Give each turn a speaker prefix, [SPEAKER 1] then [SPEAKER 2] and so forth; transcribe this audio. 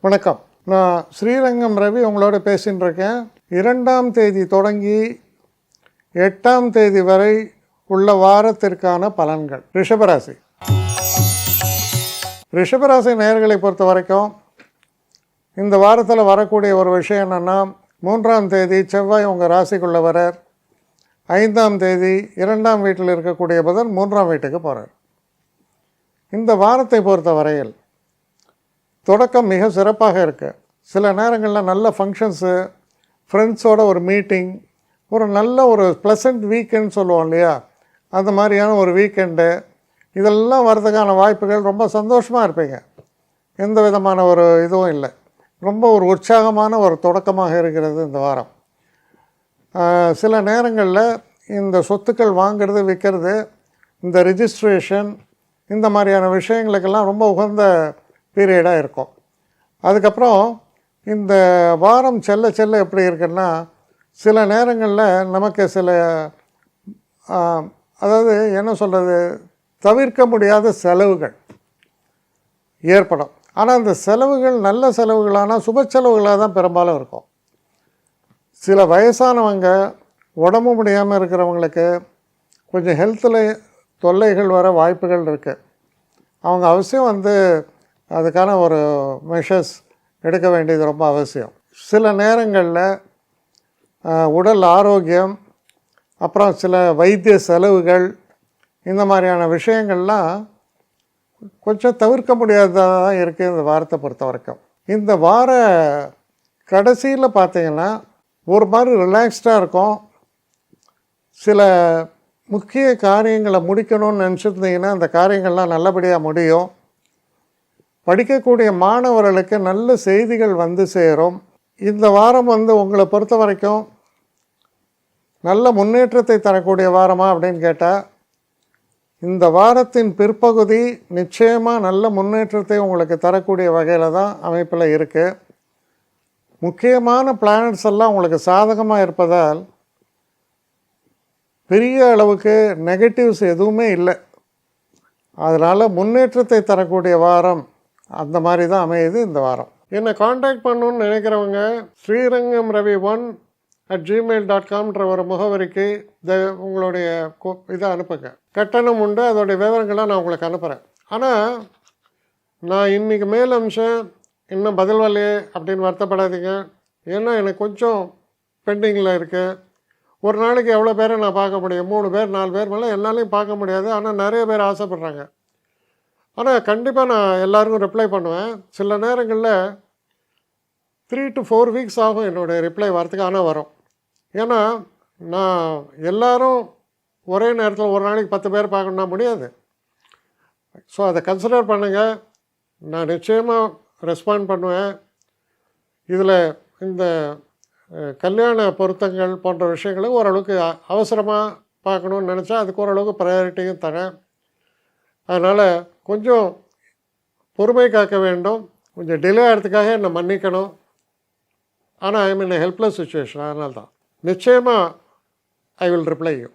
[SPEAKER 1] வணக்கம். நான் ஸ்ரீரங்கம் ரவி உங்களோட பேசின்னு இருக்கேன். 2ஆம் தேதி தொடங்கி 8ஆம் தேதி வரை உள்ள வாரத்திற்கான பலன்கள். ரிஷபராசி நேயர்களை பொறுத்த வரைக்கும் இந்த வாரத்தில் வரக்கூடிய ஒரு விஷயம் என்னென்னா, 3ஆம் தேதி செவ்வாய் உங்கள் ராசிக்குள்ளே வரார். 5ஆம் தேதி 2ஆம் வீட்டில் இருக்கக்கூடிய புதன் 3ஆம் வீட்டுக்கு போகிறார். இந்த வாரத்தை பொறுத்த வரையில் தொடக்கம் மிக சிறப்பாக இருக்குது. சில நேரங்களில் நல்ல ஃபங்க்ஷன்ஸு, ஃப்ரெண்ட்ஸோட ஒரு மீட்டிங், ஒரு நல்ல ஒரு ப்ளசண்ட் வீக்கெண்ட் சொல்லுவோம் இல்லையா, அந்த மாதிரியான ஒரு வீக்கெண்டு, இதெல்லாம் வர்றதுக்கான வாய்ப்புகள். ரொம்ப சந்தோஷமாக இருப்பீங்க. எந்த விதமான ஒரு இதுவும் இல்லை. ரொம்ப ஒரு உற்சாகமான ஒரு தொடக்கமாக இருக்கிறது இந்த வாரம். சில நேரங்களில் இந்த சொத்துக்கள் வாங்கிறது, விற்கிறது, இந்த ரிஜிஸ்ட்ரேஷன், இந்த மாதிரியான விஷயங்களுக்கெல்லாம் ரொம்ப உகந்த பீரியடாக இருக்கும். அதுக்கப்புறம் இந்த வாரம் செல்ல செல்ல எப்படி இருக்குன்னா, சில நேரங்களில் நமக்கு சில அதாவது என்ன சொல்கிறது, தவிர்க்க முடியாத செலவுகள் ஏற்படும். ஆனால் அந்த செலவுகள் நல்ல செலவுகளானால் சுப செலவுகளாக தான் பெரும்பாலும் இருக்கும். சில வயசானவங்க, உடம்பு முடியாமல் இருக்கிறவங்களுக்கு கொஞ்சம் ஹெல்த்தில் தொல்லைகள் வர வாய்ப்புகள் இருக்குது. அவங்க அவசியம் அதுக்கான ஒரு மெஷர்ஸ் எடுக்க வேண்டியது ரொம்ப அவசியம். சில நேரங்களில் உடல் ஆரோக்கியம், அப்புறம் சில வைத்திய செலவுகள், இந்த மாதிரியான விஷயங்கள்லாம் கொஞ்சம் தவிர்க்க முடியாததாக தான் இருக்குது இந்த வாரத்தை பொறுத்த வரைக்கும். இந்த வார கடைசியில் பார்த்திங்கன்னா ஒரு மாதிரி ரிலாக்ஸ்டாக இருக்கும். சில முக்கிய காரியங்களை முடிக்கணும்னு நினச்சிருந்தீங்கன்னா அந்த காரியங்கள்லாம் நல்லபடியாக முடியும். படிக்கக்கூடிய மாணவர்களுக்கு நல்ல செய்திகள் வந்து சேரும். இந்த வாரம் உங்களை பொறுத்த வரைக்கும் நல்ல முன்னேற்றத்தை தரக்கூடிய வாரமா அப்படின்னு கேட்டால், இந்த வாரத்தின் பிற்பகுதி நிச்சயமாக நல்ல முன்னேற்றத்தை உங்களுக்கு தரக்கூடிய வகையில் தான் அமைப்பில் இருக்குது. முக்கியமான பிளானட்ஸ் எல்லாம் உங்களுக்கு சாதகமாக இருப்பதால் பெரிய அளவுக்கு நெகட்டிவ்ஸ் எதுவுமே இல்லை. அதனால் முன்னேற்றத்தை தரக்கூடிய வாரம் அந்த மாதிரி தான் அமையுது இந்த வாரம். என்னை காண்டாக்ட் பண்ணணுன்னு நினைக்கிறவங்க ஸ்ரீரங்கம் ரவி 1@gmail.com ஒரு முகவரிக்கு உங்களுடைய இதை அனுப்புங்க. கட்டணம் உண்டு, அதோடைய விவரங்களை நான் உங்களுக்கு அனுப்புகிறேன். ஆனால் நான் இன்றைக்கி மேல் அம்சம் இன்னும் பதில் வரலையே அப்படின்னு வருத்தப்படாதீங்க. ஏன்னா எனக்கு கொஞ்சம் பெண்டிங்கில் இருக்குது. ஒரு நாளைக்கு எவ்வளோ பேரை நான் பார்க்க முடியும்? 3 பேர் 4 பேர் மேலே என்னாலையும் பார்க்க முடியாது. ஆனால் நிறைய பேர் ஆசைப்பட்றாங்க. ஆனால் கண்டிப்பாக நான் எல்லாருக்கும் ரிப்ளை பண்ணுவேன். சில நேரங்களில் 3 to 4 வீக்ஸ் ஆகும் என்னுடைய ரிப்ளை வரத்துக்கு. ஆனால் வரும். ஏன்னா நான் எல்லோரும் ஒரே நேரத்தில் ஒரு நாளைக்கு 10 பேர் பார்க்கணுன்னா முடியாது. ஸோ அதை கன்சிடர் பண்ணுங்கள். நான் நிச்சயமாக ரெஸ்பாண்ட் பண்ணுவேன். இதில் இந்த கல்யாண பொருத்தங்கள் போன்ற விஷயங்களை ஓரளவுக்கு அவசரமாக பார்க்கணுன்னு நினச்சா அதுக்கு ஓரளவுக்கு ப்ரையாரிட்டியும் தரேன். அதனால் கொஞ்சம் பொறுமை காக்க வேண்டும். கொஞ்சம் டிலே ஆகிறதுக்காக என்னை மன்னிக்கணும். ஆனால் ஐ மீன் ஹெல்ப்லெஸ் சுச்சுவேஷன். அதனால தான் நிச்சயமாக ஐ வில் ரிப்ளை யூ.